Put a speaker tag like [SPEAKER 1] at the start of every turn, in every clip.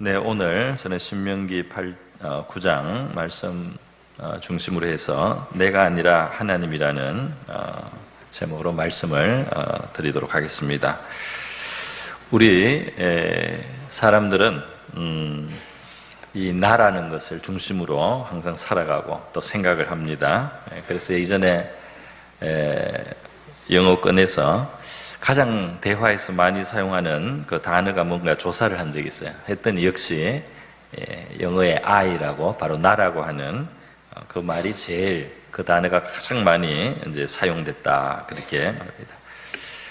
[SPEAKER 1] 네, 오늘 저는 신명기 9장 말씀 중심으로 해서 내가 아니라 하나님이라는 제목으로 말씀을 드리도록 하겠습니다. 우리 사람들은 이 나라는 것을 중심으로 항상 살아가고 또 생각을 합니다. 그래서 예전에 영어권에서 가장 대화에서 많이 사용하는 그 단어가 뭔가 조사를 한 적이 있어요. 했더니 역시 영어의 I라고 바로 나라고 하는 그 말이 제일 그 단어가 가장 많이 이제 사용됐다 그렇게 말합니다.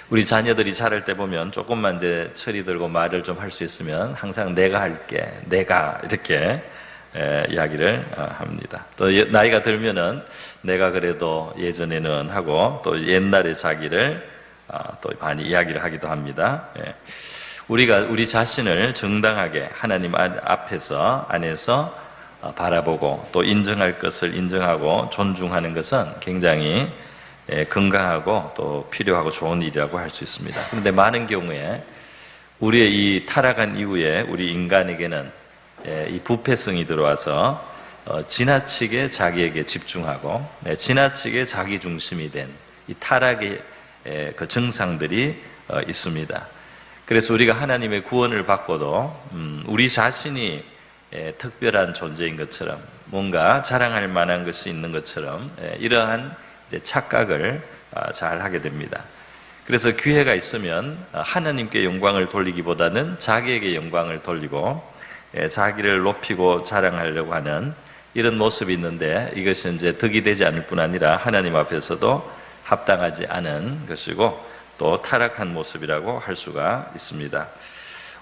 [SPEAKER 1] 우리 자녀들이 자랄 때 보면 조금만 이제 철이 들고 말을 좀 할 수 있으면 항상 내가 할게, 내가 이렇게 이야기를 합니다. 또 나이가 들면은 내가 그래도 예전에는 하고 또 옛날의 자기를 또 많이 이야기를 하기도 합니다. 우리가 우리 자신을 정당하게 하나님 안에서 바라보고 또 인정할 것을 인정하고 존중하는 것은 굉장히 건강하고 또 필요하고 좋은 일이라고 할 수 있습니다. 그런데 많은 경우에 우리의 이 타락한 이후에 우리 인간에게는 이 부패성이 들어와서 지나치게 자기에게 집중하고 지나치게 자기 중심이 된 이 타락의 그 증상들이 있습니다. 그래서 우리가 하나님의 구원을 받고도 우리 자신이 특별한 존재인 것처럼 뭔가 자랑할 만한 것이 있는 것처럼 이러한 이제 착각을 잘 하게 됩니다. 그래서 기회가 있으면 하나님께 영광을 돌리기보다는 자기에게 영광을 돌리고 자기를 높이고 자랑하려고 하는 이런 모습이 있는데 이것이 이제 덕이 되지 않을 뿐 아니라 하나님 앞에서도 합당하지 않은 것이고 또 타락한 모습이라고 할 수가 있습니다.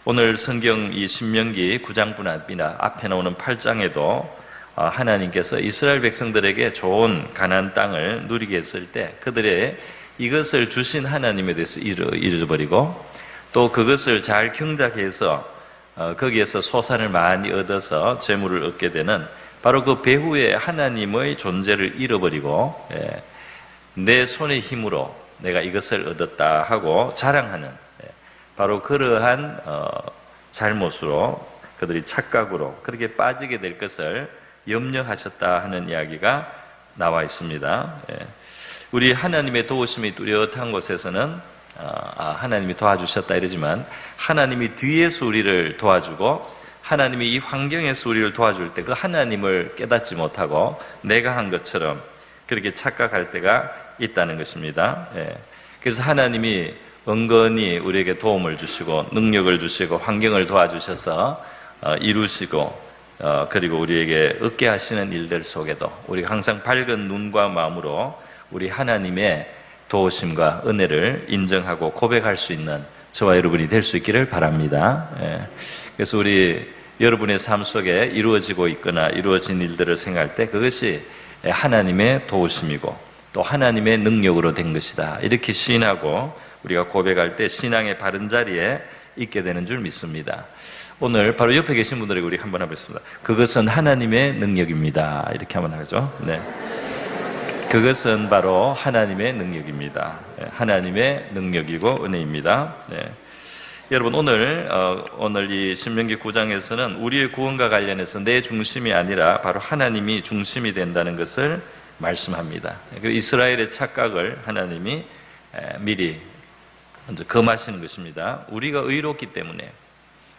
[SPEAKER 1] 오늘 성경 이 신명기 9장뿐 아니라 앞에 나오는 8장에도 하나님께서 이스라엘 백성들에게 좋은 가나안 땅을 누리게 했을 때 그들의 이것을 주신 하나님에 대해서 잃어버리고 또 그것을 잘 경작해서 거기에서 소산을 많이 얻어서 재물을 얻게 되는 바로 그 배후에 하나님의 존재를 잃어버리고 내 손의 힘으로 내가 이것을 얻었다 하고 자랑하는 바로 그러한 잘못으로 그들이 착각으로 그렇게 빠지게 될 것을 염려하셨다 하는 이야기가 나와 있습니다. 우리 하나님의 도우심이 뚜렷한 곳에서는 하나님이 도와주셨다 이러지만 하나님이 뒤에서 우리를 도와주고 하나님이 이 환경에서 우리를 도와줄 때 그 하나님을 깨닫지 못하고 내가 한 것처럼 그렇게 착각할 때가 있다는 것입니다. 그래서 하나님이 은근히 우리에게 도움을 주시고 능력을 주시고 환경을 도와주셔서 이루시고 그리고 우리에게 얻게 하시는 일들 속에도 우리가 항상 밝은 눈과 마음으로 우리 하나님의 도우심과 은혜를 인정하고 고백할 수 있는 저와 여러분이 될 수 있기를 바랍니다. 그래서 우리 여러분의 삶 속에 이루어지고 있거나 이루어진 일들을 생각할 때 그것이 하나님의 도우심이고 또 하나님의 능력으로 된 것이다 이렇게 시인하고 우리가 고백할 때 신앙의 바른 자리에 있게 되는 줄 믿습니다. 오늘 바로 옆에 계신 분들에게 우리 한번 해보겠습니다. 그것은 하나님의 능력입니다 이렇게 한번 하죠. 네. 그것은 바로 하나님의 능력입니다. 하나님의 능력이고 은혜입니다. 네. 여러분 오늘 이 신명기 9장에서는 우리의 구원과 관련해서 내 중심이 아니라 바로 하나님이 중심이 된다는 것을 말씀합니다. 이스라엘의 착각을 하나님이 미리 먼저 금하시는 것입니다. 우리가 의롭기 때문에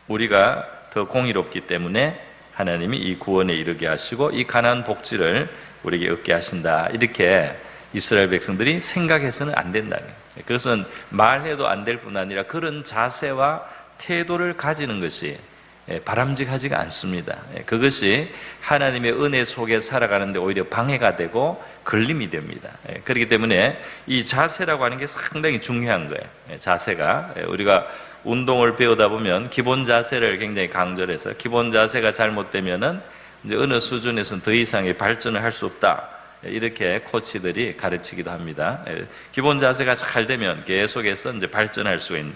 [SPEAKER 1] 우리가 더 공의롭기 때문에 하나님이 이 구원에 이르게 하시고 이 가나안 복지를 우리에게 얻게 하신다 이렇게 이스라엘 백성들이 생각해서는 안 된다는 거예요. 그것은 말해도 안 될 뿐 아니라 그런 자세와 태도를 가지는 것이 바람직하지가 않습니다. 그것이 하나님의 은혜 속에 살아가는데 오히려 방해가 되고 걸림이 됩니다. 그렇기 때문에 이 자세라고 하는 게 상당히 중요한 거예요. 자세가 우리가 운동을 배우다 보면 기본 자세를 굉장히 강조를 해서 기본 자세가 잘못되면은 이제 어느 수준에서는 더 이상의 발전을 할 수 없다. 이렇게 코치들이 가르치기도 합니다. 기본 자세가 잘 되면 계속해서 이제 발전할 수가 있는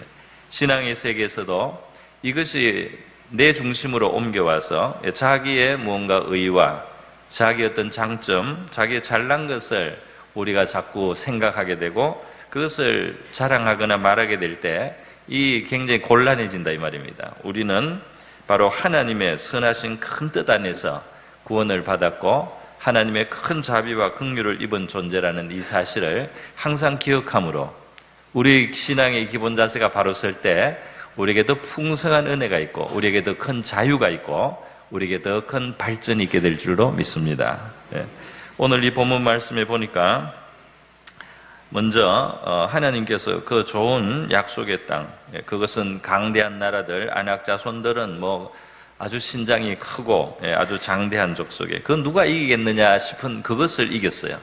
[SPEAKER 1] 신앙의 세계에서도 이것이 내 중심으로 옮겨와서 자기의 무언가 의와 자기의 어떤 장점, 자기의 잘난 것을 우리가 자꾸 생각하게 되고 그것을 자랑하거나 말하게 될 때 이 굉장히 곤란해진다 이 말입니다. 우리는 바로 하나님의 선하신 큰 뜻 안에서 구원을 받았고 하나님의 큰 자비와 긍휼을 입은 존재라는 이 사실을 항상 기억함으로 우리 신앙의 기본 자세가 바로 설 때 우리에게 더 풍성한 은혜가 있고 우리에게 더 큰 자유가 있고 우리에게 더 큰 발전이 있게 될 줄로 믿습니다. 오늘 이 본문 말씀에 보니까 먼저 하나님께서 그 좋은 약속의 땅, 그것은 강대한 나라들, 안악 자손들은 아주 신장이 크고 아주 장대한 족속에 그건 누가 이기겠느냐 싶은 그것을 이겼어요.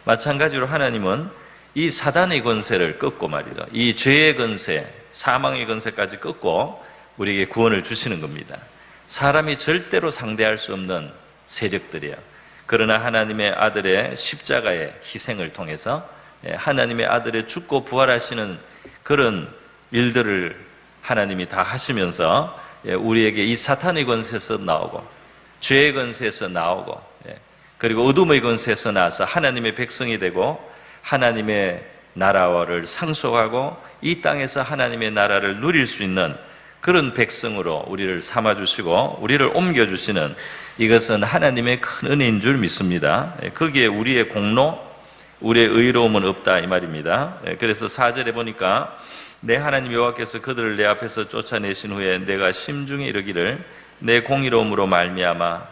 [SPEAKER 1] 마찬가지로 하나님은 이 사단의 권세를 꺾고 말이죠. 이 죄의 권세, 사망의 권세까지 꺾고 우리에게 구원을 주시는 겁니다. 사람이 절대로 상대할 수 없는 세력들이에요. 그러나 하나님의 아들의 십자가의 희생을 통해서 하나님의 아들의 죽고 부활하시는 그런 일들을 하나님이 다 하시면서 우리에게 이 사탄의 권세에서 나오고 죄의 권세에서 나오고 그리고 어둠의 권세에서 나와서 하나님의 백성이 되고 하나님의 나라를 상속하고 이 땅에서 하나님의 나라를 누릴 수 있는 그런 백성으로 우리를 삼아주시고 우리를 옮겨주시는 이것은 하나님의 큰 은혜인 줄 믿습니다. 거기에 우리의 공로, 우리의 의로움은 없다 이 말입니다. 그래서 4절에 보니까 내 하나님 여호와께서 그들을 내 앞에서 쫓아내신 후에 내가 심중에 이르기를 내 공의로움으로 말미암아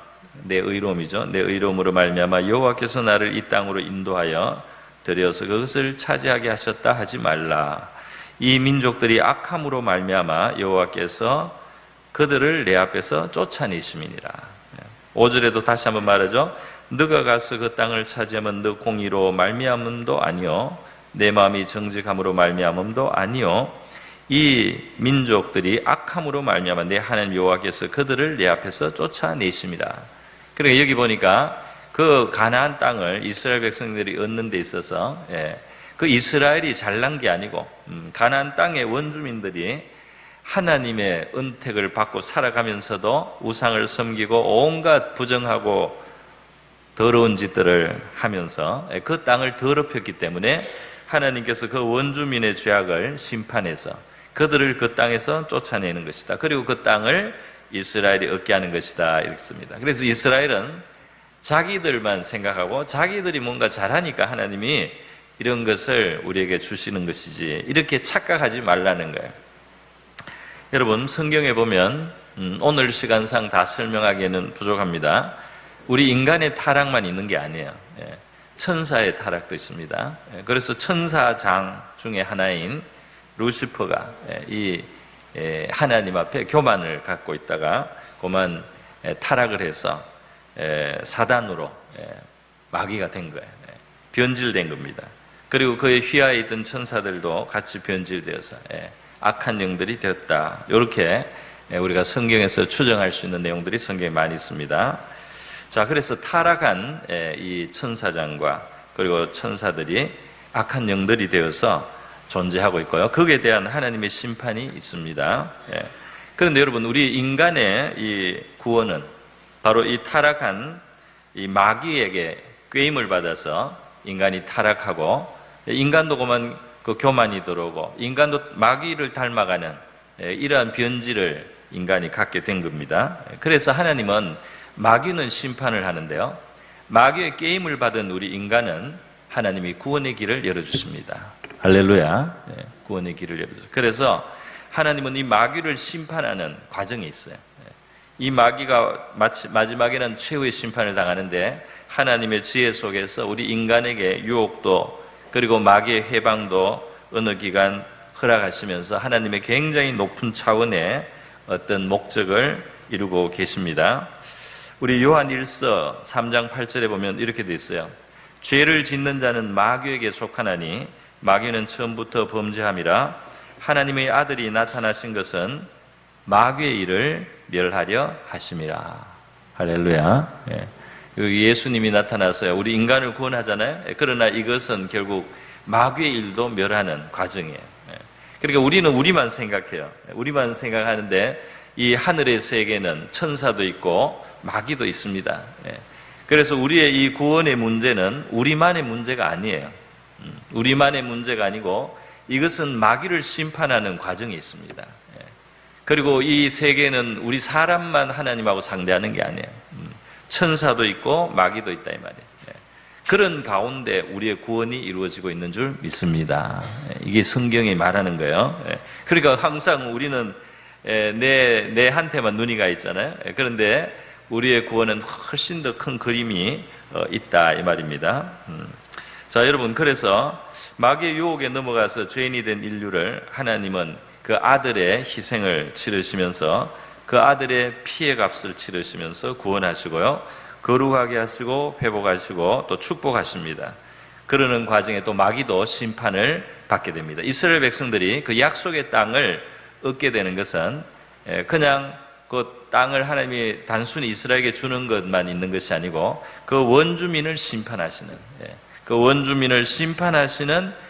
[SPEAKER 1] 내 의로움이죠. 내 의로움으로 말미암아 여호와께서 나를 이 땅으로 인도하여 들여서 그것을 차지하게 하셨다 하지 말라. 이 민족들이 악함으로 말미암아 여호와께서 그들을 내 앞에서 쫓아내심이니라. 5절에도 다시 한번 말하죠. 너가 가서 그 땅을 차지하면 너 공의로 말미암음도 아니요 내 마음이 정직함으로 말미암음도 아니요 이 민족들이 악함으로 말미암아 내 하나님 여호와께서 그들을 내 앞에서 쫓아내심이라. 그러니까 여기 보니까 그 가나안 땅을 이스라엘 백성들이 얻는 데 있어서 그 이스라엘이 잘난 게 아니고 가나안 땅의 원주민들이 하나님의 은택을 받고 살아가면서도 우상을 섬기고 온갖 부정하고 더러운 짓들을 하면서 그 땅을 더럽혔기 때문에 하나님께서 그 원주민의 죄악을 심판해서 그들을 그 땅에서 쫓아내는 것이다. 그리고 그 땅을 이스라엘이 얻게 하는 것이다 이렇게 씁니다. 그래서 이스라엘은 자기들만 생각하고 자기들이 뭔가 잘하니까 하나님이 이런 것을 우리에게 주시는 것이지 이렇게 착각하지 말라는 거예요. 여러분 성경에 보면 오늘 시간상 다 설명하기에는 부족합니다. 우리 인간의 타락만 있는 게 아니에요. 천사의 타락도 있습니다. 그래서 천사장 중에 하나인 루시퍼가 이 하나님 앞에 교만을 갖고 있다가 그만 타락을 해서 사단으로 마귀가 된 거예요. 변질된 겁니다. 그리고 그의 휘하에 있던 천사들도 같이 변질되어서 악한 영들이 되었다. 이렇게 우리가 성경에서 추정할 수 있는 내용들이 성경에 많이 있습니다. 자, 그래서 타락한 이 천사장과 그리고 천사들이 악한 영들이 되어서 존재하고 있고요. 거기에 대한 하나님의 심판이 있습니다. 그런데 여러분, 우리 인간의 이 구원은 바로 이 타락한 이 마귀에게 꾀임을 받아서 인간이 타락하고 인간도 그만 그 교만이 들어오고 인간도 마귀를 닮아가는 이러한 변질을 인간이 갖게 된 겁니다. 그래서 하나님은 마귀는 심판을 하는데요. 마귀의 꾀임을 받은 우리 인간은 하나님이 구원의 길을 열어주십니다. 할렐루야. 구원의 길을 열어주십니다. 그래서 하나님은 이 마귀를 심판하는 과정이 있어요. 이 마귀가 마지막에는 최후의 심판을 당하는데 하나님의 지혜 속에서 우리 인간에게 유혹도 그리고 마귀의 해방도 어느 기간 허락하시면서 하나님의 굉장히 높은 차원의 어떤 목적을 이루고 계십니다. 우리 요한 1서 3장 8절에 보면 이렇게 돼 있어요. 죄를 짓는 자는 마귀에게 속하나니 마귀는 처음부터 범죄함이라 하나님의 아들이 나타나신 것은 마귀의 일을 멸하려 하심이라. 할렐루야. 예수님이 나타나서요 우리 인간을 구원하잖아요. 그러나 이것은 결국 마귀의 일도 멸하는 과정이에요. 그러니까 우리는 우리만 생각해요. 우리만 생각하는데 이 하늘의 세계는 천사도 있고 마귀도 있습니다. 그래서 우리의 이 구원의 문제는 우리만의 문제가 아니에요. 우리만의 문제가 아니고 이것은 마귀를 심판하는 과정이 있습니다. 그리고 이 세계는 우리 사람만 하나님하고 상대하는 게 아니에요. 천사도 있고 마귀도 있다 이 말이에요. 그런 가운데 우리의 구원이 이루어지고 있는 줄 믿습니다. 이게 성경이 말하는 거예요. 그러니까 항상 우리는 내한테만 눈이 가 있잖아요. 그런데 우리의 구원은 훨씬 더 큰 그림이 있다 이 말입니다. 자, 여러분, 그래서 마귀의 유혹에 넘어가서 죄인이 된 인류를 하나님은 그 아들의 희생을 치르시면서 그 아들의 피의 값을 치르시면서 구원하시고요, 거룩하게 하시고 회복하시고 또 축복하십니다. 그러는 과정에 또 마귀도 심판을 받게 됩니다. 이스라엘 백성들이 그 약속의 땅을 얻게 되는 것은 그냥 그 땅을 하나님이 단순히 이스라엘에게 주는 것만 있는 것이 아니고 그 원주민을 심판하시는, 그 원주민을 심판하시는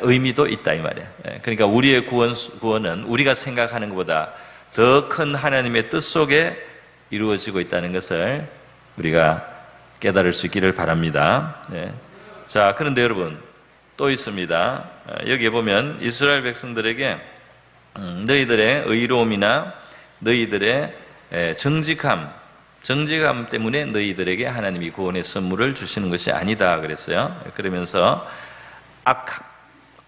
[SPEAKER 1] 의미도 있다 이 말이에요. 그러니까 우리의 구원은 우리가 생각하는 것보다 더 큰 하나님의 뜻 속에 이루어지고 있다는 것을 우리가 깨달을 수 있기를 바랍니다. 자, 그런데 여러분, 또 있습니다. 여기에 보면 이스라엘 백성들에게 너희들의 의로움이나 너희들의 정직함 때문에 너희들에게 하나님이 구원의 선물을 주시는 것이 아니다 그랬어요. 그러면서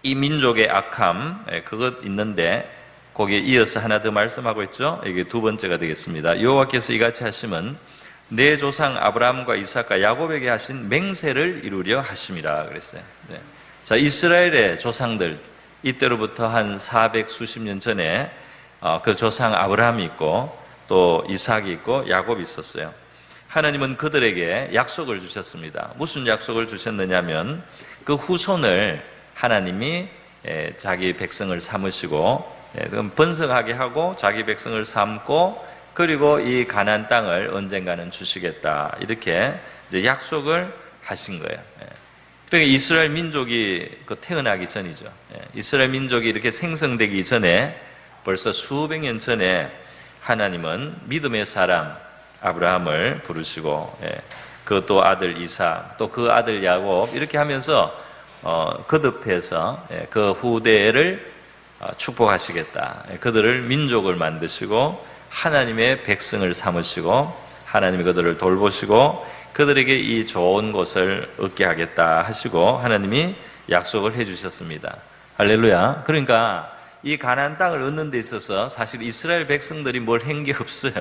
[SPEAKER 1] 이 민족의 악함, 그것 있는데 거기에 이어서 하나 더 말씀하고 있죠. 이게 두 번째가 되겠습니다. 여호와께서 이같이 하심은 내 조상 아브라함과 이삭과 야곱에게 하신 맹세를 이루려 하심이라 그랬어요. 자, 이스라엘의 조상들, 이때로부터 한 400 수십 년 전에 그 조상 아브라함이 있고 또 이삭이 있고 야곱이 있었어요. 하나님은 그들에게 약속을 주셨습니다. 무슨 약속을 주셨느냐면 그 후손을 하나님이 자기 백성을 삼으시고 번성하게 하고 자기 백성을 삼고 그리고 이 가나안 땅을 언젠가는 주시겠다, 이렇게 이제 약속을 하신 거예요. 그러니까 이스라엘 민족이 태어나기 전이죠. 이스라엘 민족이 이렇게 생성되기 전에 벌써 수백 년 전에 하나님은 믿음의 사람 아브라함을 부르시고 그또 아들 이삭 또 그 아들 야곱 이렇게 하면서 거듭해서 그 후대를 축복하시겠다. 그들을 민족을 만드시고 하나님의 백성을 삼으시고 하나님이 그들을 돌보시고 그들에게 이 좋은 것을 얻게 하겠다 하시고 하나님이 약속을 해주셨습니다. 할렐루야. 그러니까 이 가나안 땅을 얻는 데 있어서 사실 이스라엘 백성들이 뭘 한 게 없어요.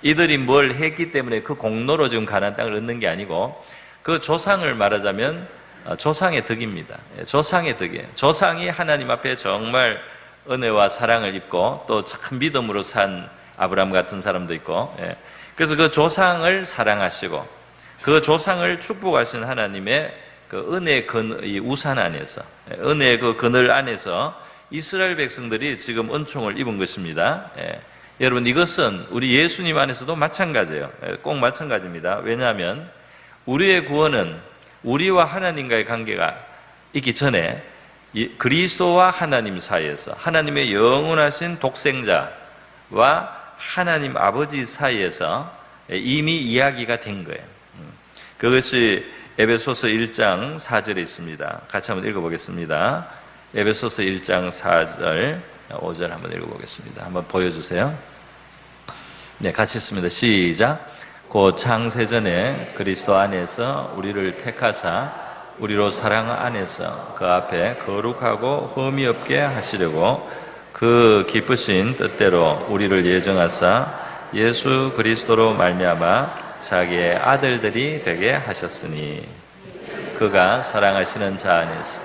[SPEAKER 1] 이들이 뭘 했기 때문에 그 공로로 지금 가나안 땅을 얻는 게 아니고 그 조상을 말하자면 조상의 덕입니다. 조상의 덕이에요. 조상이 하나님 앞에 정말 은혜와 사랑을 입고 또 참 믿음으로 산 아브라함 같은 사람도 있고, 그래서 그 조상을 사랑하시고 그 조상을 축복하신 하나님의 그 은혜의 이 우산 안에서, 은혜의 그 그늘 안에서 이스라엘 백성들이 지금 은총을 입은 것입니다. 여러분, 이것은 우리 예수님 안에서도 마찬가지예요. 꼭 마찬가지입니다. 왜냐하면 우리의 구원은 우리와 하나님과의 관계가 있기 전에 그리스도와 하나님 사이에서, 하나님의 영원하신 독생자와 하나님 아버지 사이에서 이미 이야기가 된 거예요. 그것이 에베소서 1장 4절에 있습니다. 같이 한번 읽어보겠습니다. 에베소서 1장 4절, 5절 한번 읽어보겠습니다. 한번 보여주세요. 네, 같이 읽습니다. 시작. 곧 창세전에 그리스도 안에서 우리를 택하사 우리로 사랑 안에서 그 앞에 거룩하고 흠이 없게 하시려고 그 기쁘신 뜻대로 우리를 예정하사 예수 그리스도로 말미암아 자기의 아들들이 되게 하셨으니 그가 사랑하시는 자 안에서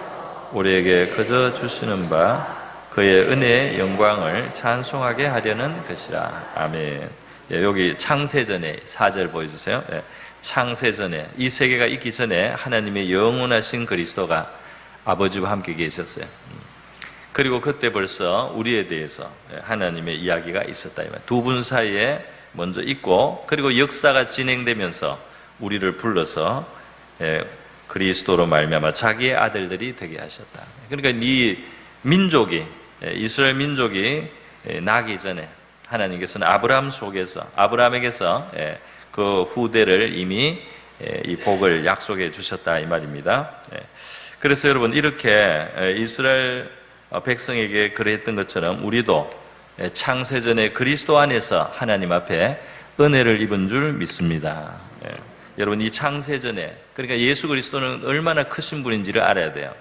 [SPEAKER 1] 우리에게 거저 주시는 바 그의 은혜의 영광을 찬송하게 하려는 것이라. 아멘. 여기 창세전에 4절 보여주세요. 창세전에, 이 세계가 있기 전에 하나님의 영원하신 그리스도가 아버지와 함께 계셨어요. 그리고 그때 벌써 우리에 대해서 하나님의 이야기가 있었다. 두 분 사이에 먼저 있고, 그리고 역사가 진행되면서 우리를 불러서 그리스도로 말미암아 자기의 아들들이 되게 하셨다. 그러니까 이 민족이, 이스라엘 민족이 나기 전에 하나님께서는 아브라함 속에서, 아브라함에게서 그 후대를 이미 이 복을 약속해 주셨다 이 말입니다. 그래서 여러분, 이렇게 이스라엘 백성에게 그랬던 것처럼 우리도 창세전에 그리스도 안에서 하나님 앞에 은혜를 입은 줄 믿습니다. 여러분, 이 창세전에, 그러니까 예수 그리스도는 얼마나 크신 분인지를 알아야 돼요.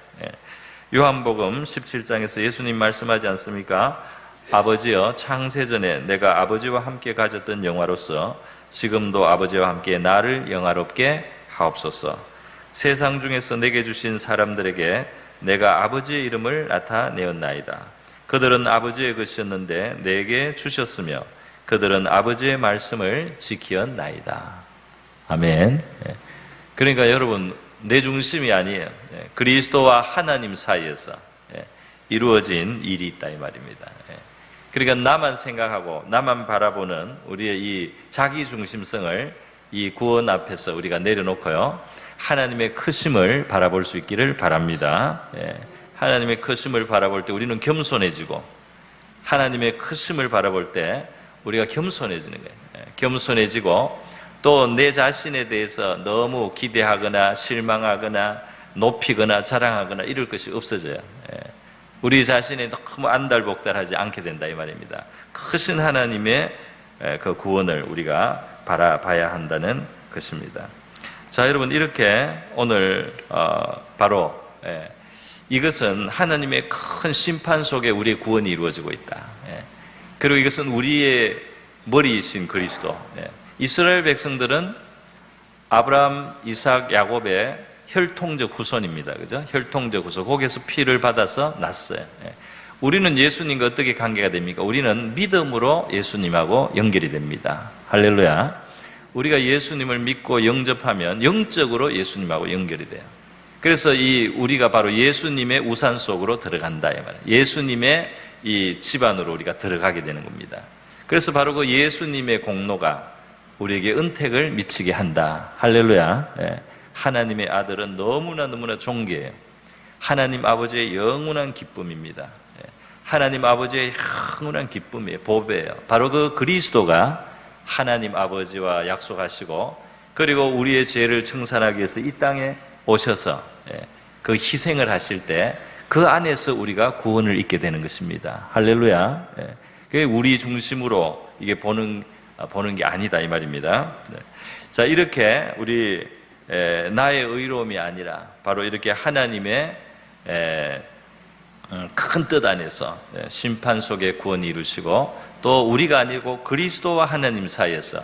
[SPEAKER 1] 요한복음 17장에서 예수님 말씀하지 않습니까? 아버지여, 창세전에 내가 아버지와 함께 가졌던 영화로서 지금도 아버지와 함께 나를 영화롭게 하옵소서. 세상 중에서 내게 주신 사람들에게 내가 아버지의 이름을 나타내었나이다. 그들은 아버지의 것이었는데 내게 주셨으며 그들은 아버지의 말씀을 지키었나이다. 아멘. 그러니까 여러분, 내 중심이 아니에요. 그리스도와 하나님 사이에서 이루어진 일이 있다 이 말입니다. 그러니까 나만 생각하고 나만 바라보는 우리의 이 자기 중심성을 이 구원 앞에서 우리가 내려놓고요, 하나님의 크심을 바라볼 수 있기를 바랍니다. 하나님의 크심을 바라볼 때 우리는 겸손해지고, 하나님의 크심을 바라볼 때 우리가 겸손해지는 거예요. 겸손해지고, 또 내 자신에 대해서 너무 기대하거나 실망하거나 높이거나 자랑하거나 이럴 것이 없어져요. 우리 자신이 너무 안달복달하지 않게 된다 이 말입니다. 크신 하나님의 그 구원을 우리가 바라봐야 한다는 것입니다. 자, 여러분, 이렇게 오늘 바로 이것은 하나님의 큰 심판 속에 우리의 구원이 이루어지고 있다. 그리고 이것은 우리의 머리이신 그리스도. 이스라엘 백성들은 아브라함, 이삭, 야곱의 혈통적 후손입니다. 그죠? 혈통적 후손. 거기에서 피를 받아서 났어요. 우리는 예수님과 어떻게 관계가 됩니까? 우리는 믿음으로 예수님하고 연결이 됩니다. 할렐루야. 우리가 예수님을 믿고 영접하면 영적으로 예수님하고 연결이 돼요. 그래서 우리가 바로 예수님의 우산 속으로 들어간다 이 말이에요. 예수님의 이 집안으로 우리가 들어가게 되는 겁니다. 그래서 바로 그 예수님의 공로가 우리에게 은택을 미치게 한다. 할렐루야. 하나님의 아들은 너무나 존귀해요. 하나님 아버지의 영원한 기쁨입니다. 하나님 아버지의 영원한 기쁨이에요. 보배예요. 바로 그 그리스도가 하나님 아버지와 약속하시고, 그리고 우리의 죄를 청산하기 위해서 이 땅에 오셔서 그 희생을 하실 때 그 안에서 우리가 구원을 잊게 되는 것입니다. 할렐루야. 그게 우리 중심으로 이게 보는 게 아니다 이 말입니다. 자, 이렇게 우리 나의 의로움이 아니라 바로 이렇게 하나님의 큰 뜻 안에서 심판 속에 구원이 이루시고, 또 우리가 아니고 그리스도와 하나님 사이에서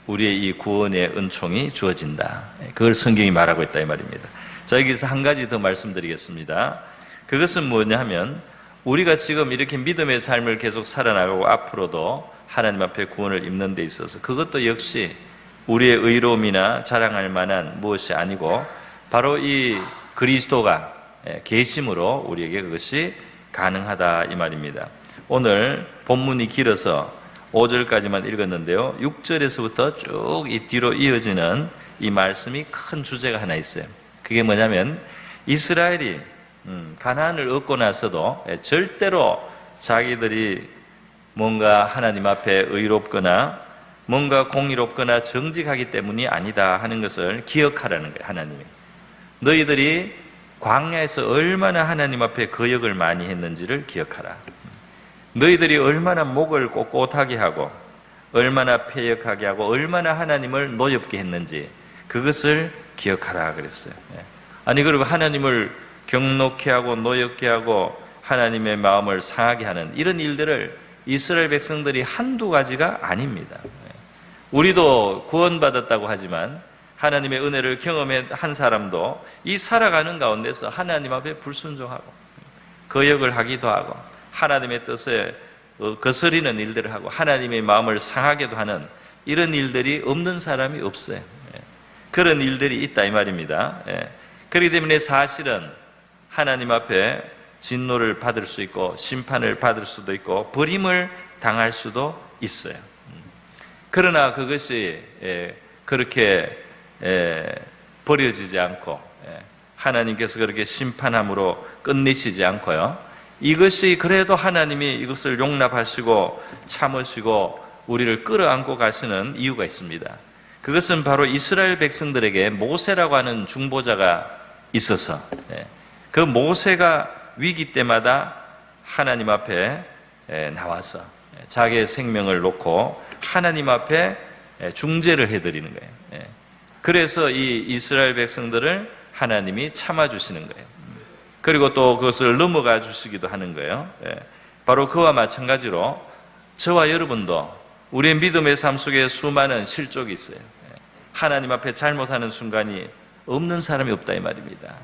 [SPEAKER 1] 우리의 이 구원의 은총이 주어진다. 그걸 성경이 말하고 있다 이 말입니다. 자, 여기서 한 가지 더 말씀드리겠습니다. 그것은 뭐냐 하면, 우리가 지금 이렇게 믿음의 삶을 계속 살아나가고 앞으로도 하나님 앞에 구원을 입는 데 있어서 그것도 역시 우리의 의로움이나 자랑할 만한 무엇이 아니고 바로 이 그리스도가 계심으로 우리에게 그것이 가능하다 이 말입니다. 오늘 본문이 길어서 5절까지만 읽었는데요, 6절에서부터 쭉 이 뒤로 이어지는 이 말씀이 큰 주제가 하나 있어요. 그게 뭐냐면, 이스라엘이 가나안을 얻고 나서도 절대로 자기들이 뭔가 하나님 앞에 의롭거나 뭔가 공의롭거나 정직하기 때문이 아니다 하는 것을 기억하라는 거예요. 하나님이 너희들이 광야에서 얼마나 하나님 앞에 거역을 많이 했는지를 기억하라. 너희들이 얼마나 목을 꼿꼿하게 하고 얼마나 패역하게 하고 얼마나 하나님을 노엽게 했는지 그것을 기억하라 그랬어요. 아니, 그리고 하나님을 경노케 하고 노엽게 하고 하나님의 마음을 상하게 하는 이런 일들을 이스라엘 백성들이 한두 가지가 아닙니다. 우리도 구원받았다고 하지만 하나님의 은혜를 경험한 사람도 이 살아가는 가운데서 하나님 앞에 불순종하고 거역을 하기도 하고 하나님의 뜻에 거스리는 일들을 하고 하나님의 마음을 상하게도 하는 이런 일들이 없는 사람이 없어요. 그런 일들이 있다 이 말입니다. 그렇기 때문에 사실은 하나님 앞에 진노를 받을 수 있고 심판을 받을 수도 있고 버림을 당할 수도 있어요. 그러나 그것이 그렇게 버려지지 않고 하나님께서 그렇게 심판함으로 끝내시지 않고요, 이것이 그래도 하나님이 이것을 용납하시고 참으시고 우리를 끌어안고 가시는 이유가 있습니다. 그것은 바로 이스라엘 백성들에게 모세라고 하는 중보자가 있어서 그 모세가 위기 때마다 하나님 앞에 나와서 자기의 생명을 놓고 하나님 앞에 중재를 해드리는 거예요. 그래서 이 이스라엘 백성들을 하나님이 참아주시는 거예요. 그리고 또 그것을 넘어가 주시기도 하는 거예요. 바로 그와 마찬가지로 저와 여러분도 우리의 믿음의 삶 속에 수많은 실족이 있어요. 하나님 앞에 잘못하는 순간이 없는 사람이 없다 이 말입니다.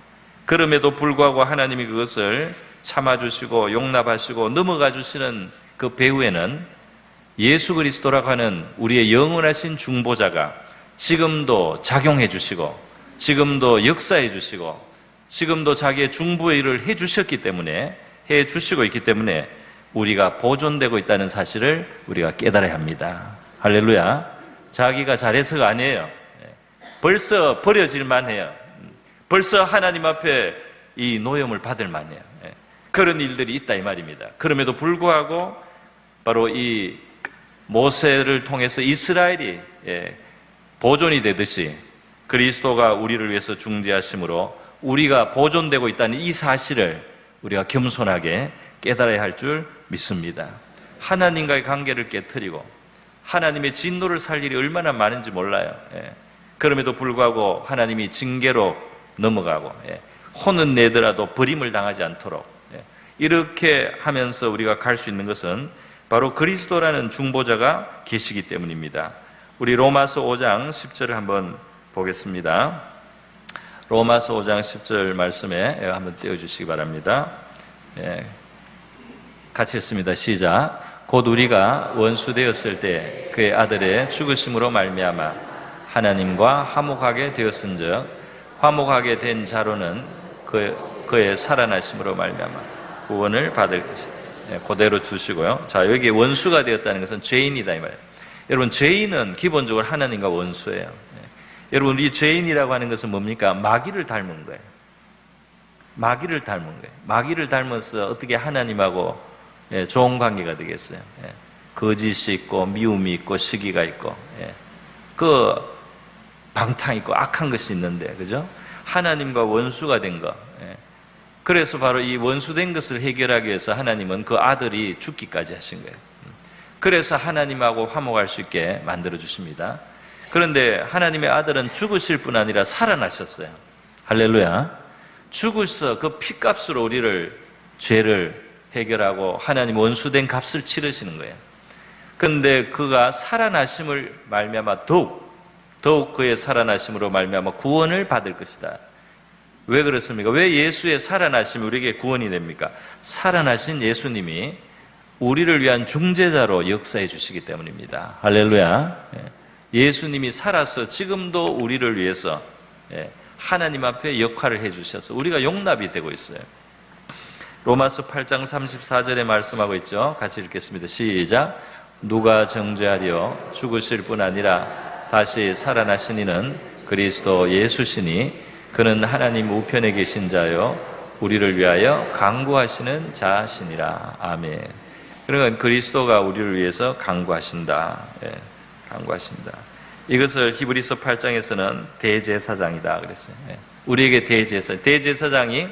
[SPEAKER 1] 그럼에도 불구하고 하나님이 그것을 참아주시고 용납하시고 넘어가 주시는 그 배후에는 예수 그리스도라고 하는 우리의 영원하신 중보자가 지금도 작용해 주시고 지금도 역사해 주시고 지금도 자기의 중보의 일을 해 주셨기 때문에 해 주시고 있기 때문에 우리가 보존되고 있다는 사실을 우리가 깨달아야 합니다. 할렐루야. 자기가 잘해서가 아니에요. 벌써 버려질 만해요. 벌써 하나님 앞에 이 노염을 받을 만해요. 그런 일들이 있다 이 말입니다. 그럼에도 불구하고 바로 이 모세를 통해서 이스라엘이 보존이 되듯이 그리스도가 우리를 위해서 중재하심으로 우리가 보존되고 있다는 이 사실을 우리가 겸손하게 깨달아야 할 줄 믿습니다. 하나님과의 관계를 깨트리고 하나님의 진노를 살 일이 얼마나 많은지 몰라요. 그럼에도 불구하고 하나님이 징계로 넘어가고 혼은 내더라도 버림을 당하지 않도록 이렇게 하면서 우리가 갈 수 있는 것은 바로 그리스도라는 중보자가 계시기 때문입니다. 우리 로마서 5장 10절을 한번 보겠습니다. 로마서 5장 10절 말씀에 한번 띄워주시기 바랍니다. 같이 했습니다. 시작. 곧 우리가 원수되었을 때 그의 아들의 죽으심으로 말미암아 하나님과 화목하게 되었은즉 화목하게 된 자로는 그의 살아나심으로 말미암아 구원을 받을 것이다. 그대로 두시고요. 자, 여기 원수가 되었다는 것은 죄인이다 이 말이에요. 여러분, 죄인은 기본적으로 하나님과 원수예요. 여러분, 이 죄인이라고 하는 것은 뭡니까? 마귀를 닮은 거예요. 마귀를 닮은 거예요. 마귀를 닮아서 어떻게 하나님하고 좋은 관계가 되겠어요? 거짓이 있고 미움이 있고 시기가 있고 그 방탕 있고 악한 것이 있는데, 그죠? 하나님과 원수가 된 것. 그래서 바로 이 원수된 것을 해결하기 위해서 하나님은 그 아들이 죽기까지 하신 거예요. 그래서 하나님하고 화목할 수 있게 만들어 주십니다. 그런데 하나님의 아들은 죽으실 뿐 아니라 살아나셨어요. 할렐루야. 죽으셔서 그 피값으로 우리를 죄를 해결하고 하나님 원수된 값을 치르시는 거예요. 그런데 그가 살아나심을 말미암아 더욱 그의 살아나심으로 말미암아 구원을 받을 것이다. 왜 그렇습니까? 왜 예수의 살아나심이 우리에게 구원이 됩니까? 살아나신 예수님이 우리를 위한 중재자로 역사해 주시기 때문입니다. 할렐루야. 예수님이 살아서 지금도 우리를 위해서 하나님 앞에 역할을 해 주셔서 우리가 용납이 되고 있어요. 로마서 8장 34절에 말씀하고 있죠. 같이 읽겠습니다. 시작. 누가 정죄하려 죽으실 뿐 아니라 다시 살아나신 이는 그리스도 예수시니 그는 하나님 우편에 계신 자요 우리를 위하여 강구하시는 자시니라. 아멘. 그러니까 그리스도가 우리를 위해서 강구하신다. 강구하신다. 이것을 히브리서 8장에서는 대제사장이다 그랬어요. 우리에게 대제사장이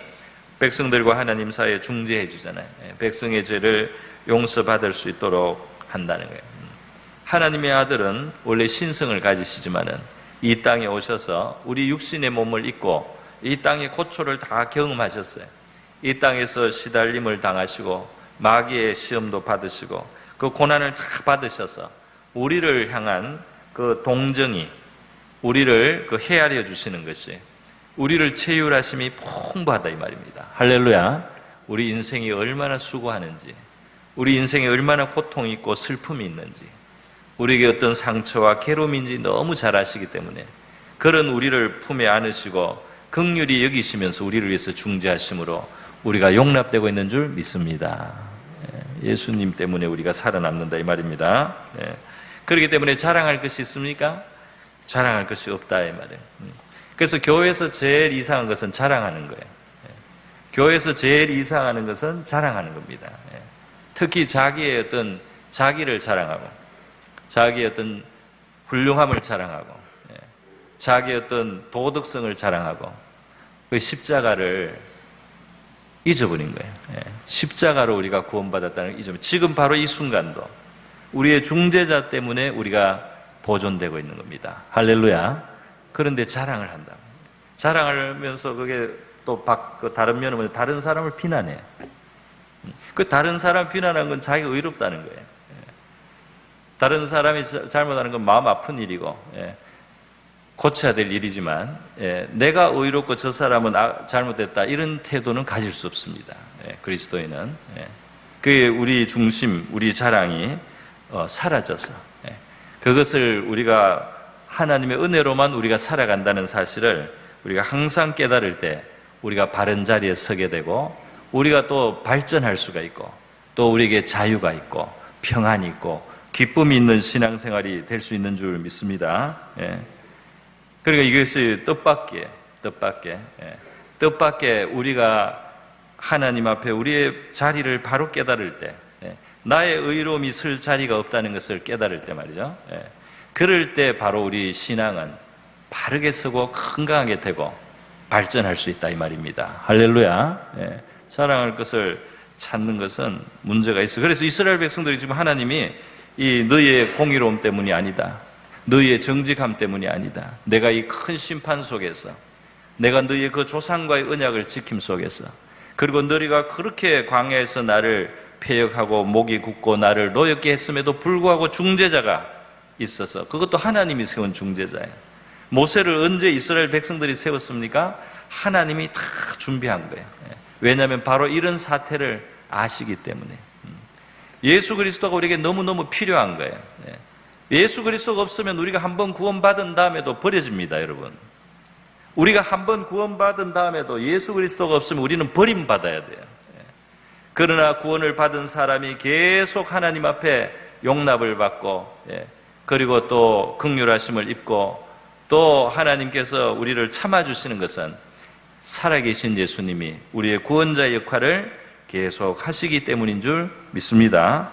[SPEAKER 1] 백성들과 하나님 사이에 중재해 주잖아요. 백성의 죄를 용서받을 수 있도록 한다는 거예요. 하나님의 아들은 원래 신성을 가지시지만은 이 땅에 오셔서 우리 육신의 몸을 입고 이 땅의 고초를 다 경험하셨어요. 이 땅에서 시달림을 당하시고 마귀의 시험도 받으시고 그 고난을 다 받으셔서 우리를 향한 그 동정이 우리를 그 헤아려 주시는 것이 우리를 체휼하심이 풍부하다 이 말입니다. 할렐루야. 우리 인생이 얼마나 수고하는지, 우리 인생에 얼마나 고통이 있고 슬픔이 있는지, 우리에게 어떤 상처와 괴로움인지 너무 잘 아시기 때문에 그런 우리를 품에 안으시고 긍휼히 여기시면서 우리를 위해서 중재하심으로 우리가 용납되고 있는 줄 믿습니다. 예수님 때문에 우리가 살아남는다 이 말입니다. 그렇기 때문에 자랑할 것이 있습니까? 자랑할 것이 없다 이 말이에요. 그래서 교회에서 제일 이상한 것은 자랑하는 거예요. 교회에서 제일 이상하는 것은 자랑하는 겁니다. 특히 자기의 어떤 자기를 자랑하고 자기의 어떤 훌륭함을 자랑하고 자기의 어떤 도덕성을 자랑하고 그 십자가를 잊어버린 거예요. 십자가로 우리가 구원받았다는 걸 잊어버린. 지금 바로 이 순간도 우리의 중재자 때문에 우리가 보존되고 있는 겁니다. 할렐루야. 그런데 자랑을 한다. 자랑하면서 그게 또 다른 면은 뭐냐? 다른 사람을 비난해. 그 다른 사람 비난하는 건 자기가 의롭다는 거예요. 다른 사람이 잘못하는 건 마음 아픈 일이고, 고쳐야 될 일이지만, 내가 의롭고 저 사람은 잘못됐다, 이런 태도는 가질 수 없습니다. 그리스도인은. 그게 우리 중심, 우리 자랑이 사라져서, 그것을 우리가 하나님의 은혜로만 우리가 살아간다는 사실을 우리가 항상 깨달을 때 우리가 바른 자리에 서게 되고, 우리가 또 발전할 수가 있고, 또 우리에게 자유가 있고, 평안이 있고, 기쁨이 있는 신앙생활이 될 수 있는 줄 믿습니다. 그러니까 이것이 뜻밖에 우리가 하나님 앞에 우리의 자리를 바로 깨달을 때, 나의 의로움이 설 자리가 없다는 것을 깨달을 때 말이죠. 그럴 때 바로 우리 신앙은 바르게 서고 건강하게 되고 발전할 수 있다 이 말입니다. 할렐루야. 자랑할 것을 찾는 것은 문제가 있어. 그래서 이스라엘 백성들이 지금 하나님이 이 너희의 공의로움 때문이 아니다, 너희의 정직함 때문이 아니다, 내가 이 큰 심판 속에서, 내가 너희의 그 조상과의 언약을 지킴 속에서, 그리고 너희가 그렇게 광야에서 나를 패역하고 목이 굳고 나를 노엽게 했음에도 불구하고 중재자가 있어서, 그것도 하나님이 세운 중재자예요. 모세를 언제 이스라엘 백성들이 세웠습니까? 하나님이 다 준비한 거예요. 왜냐하면 바로 이런 사태를 아시기 때문에. 예수 그리스도가 우리에게 너무너무 필요한 거예요. 예수 그리스도가 없으면 우리가 한번 구원받은 다음에도 버려집니다, 여러분. 우리가 한번 구원받은 다음에도 예수 그리스도가 없으면 우리는 버림받아야 돼요. 그러나 구원을 받은 사람이 계속 하나님 앞에 용납을 받고, 그리고 또 긍휼하심을 입고, 또 하나님께서 우리를 참아주시는 것은 살아계신 예수님이 우리의 구원자의 역할을 계속 하시기 때문인 줄 믿습니다.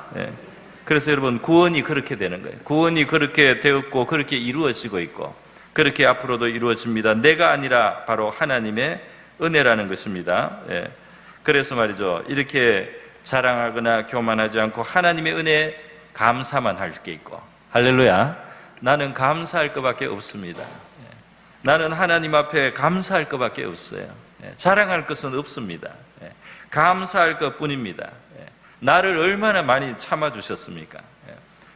[SPEAKER 1] 그래서 여러분, 구원이 그렇게 되는 거예요. 구원이 그렇게 되었고 그렇게 이루어지고 있고 그렇게 앞으로도 이루어집니다. 내가 아니라 바로 하나님의 은혜라는 것입니다. 그래서 말이죠, 이렇게 자랑하거나 교만하지 않고 하나님의 은혜에 감사만 할 게 있고, 할렐루야, 나는 감사할 것밖에 없습니다. 나는 하나님 앞에 감사할 것밖에 없어요. 자랑할 것은 없습니다. 감사할 것뿐입니다. 나를 얼마나 많이 참아주셨습니까?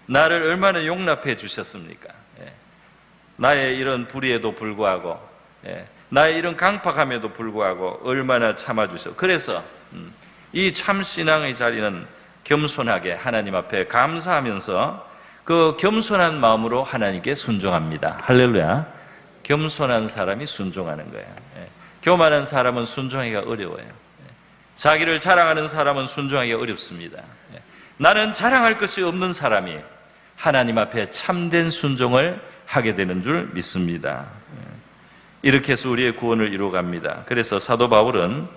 [SPEAKER 1] 나를 얼마나 용납해 주셨습니까? 나의 이런 불의에도 불구하고, 나의 이런 강팍함에도 불구하고 얼마나 참아주셔. 그래서 이 참신앙의 자리는 겸손하게 하나님 앞에 감사하면서 그 겸손한 마음으로 하나님께 순종합니다. 할렐루야. 겸손한 사람이 순종하는 거예요. 교만한 사람은 순종하기가 어려워요. 자기를 자랑하는 사람은 순종하기가 어렵습니다. 나는 자랑할 것이 없는 사람이 하나님 앞에 참된 순종을 하게 되는 줄 믿습니다. 이렇게 해서 우리의 구원을 이루어갑니다. 그래서 사도 바울은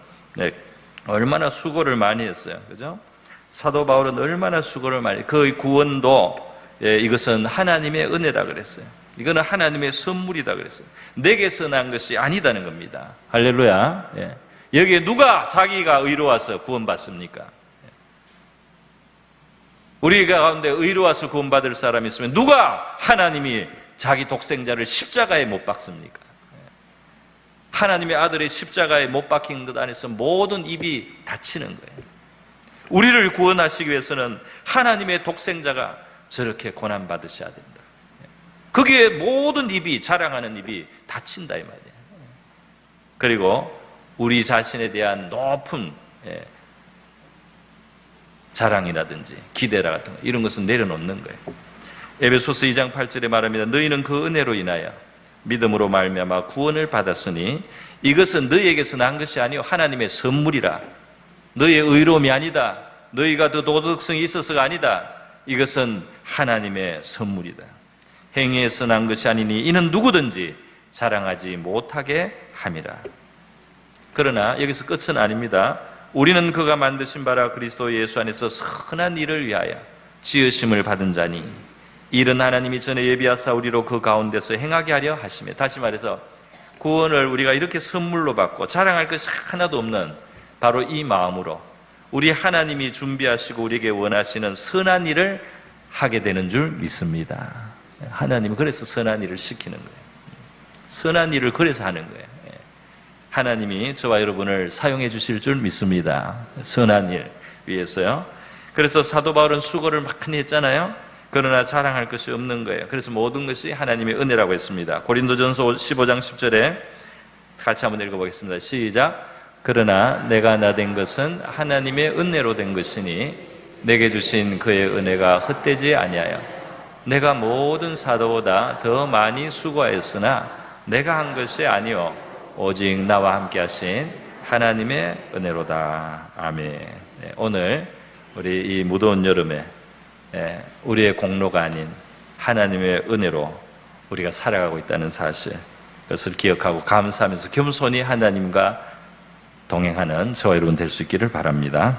[SPEAKER 1] 얼마나 수고를 많이 했어요. 그죠? 사도 바울은 얼마나 수고를 많이, 그 구원도 이것은 하나님의 은혜라 그랬어요. 이거는 하나님의 선물이다 그랬어요. 내게서 난 것이 아니다는 겁니다. 할렐루야. 여기에 누가 자기가 의로워서 구원받습니까? 우리 가운데 의로워서 구원받을 사람이 있으면 누가 하나님이 자기 독생자를 십자가에 못 박습니까? 하나님의 아들의 십자가에 못 박힌 것 안에서 모든 입이 닫히는 거예요. 우리를 구원하시기 위해서는 하나님의 독생자가 저렇게 고난받으셔야 된다. 거기에 모든 입이, 자랑하는 입이 닫힌다 이 말이에요. 그리고 우리 자신에 대한 높은 자랑이라든지 기대라 같은 거, 이런 것은 내려놓는 거예요. 에베소서 2장 8절에 말합니다. 너희는 그 은혜로 인하여 믿음으로 말미암아 구원을 받았으니 이것은 너희에게서 난 것이 아니요 하나님의 선물이라. 너희의 의로움이 아니다, 너희가 더 도덕성이 있어서가 아니다. 이것은 하나님의 선물이다. 행위에서 난 것이 아니니 이는 누구든지 자랑하지 못하게 함이라. 그러나 여기서 끝은 아닙니다. 우리는 그가 만드신 바라 그리스도 예수 안에서 선한 일을 위하여 지으심을 받은 자니 이는 하나님이 전에 예비하사 우리로 그 가운데서 행하게 하려 하시며, 다시 말해서 구원을 우리가 이렇게 선물로 받고 자랑할 것이 하나도 없는 바로 이 마음으로 우리 하나님이 준비하시고 우리에게 원하시는 선한 일을 하게 되는 줄 믿습니다. 하나님은 그래서 선한 일을 시키는 거예요. 선한 일을 그래서 하는 거예요. 하나님이 저와 여러분을 사용해 주실 줄 믿습니다. 선한 일 위해서요. 그래서 사도 바울은 수고를 많이 했잖아요. 그러나 자랑할 것이 없는 거예요. 그래서 모든 것이 하나님의 은혜라고 했습니다. 고린도전서 15장 10절에 같이 한번 읽어보겠습니다. 시작. 그러나 내가 나 된 것은 하나님의 은혜로 된 것이니 내게 주신 그의 은혜가 헛되지 아니하여 내가 모든 사도보다 더 많이 수고하였으나 내가 한 것이 아니요 오직 나와 함께 하신 하나님의 은혜로다. 아멘. 오늘 우리 이 무더운 여름에 우리의 공로가 아닌 하나님의 은혜로 우리가 살아가고 있다는 사실, 그것을 기억하고 감사하면서 겸손히 하나님과 동행하는 저와 여러분 될 수 있기를 바랍니다.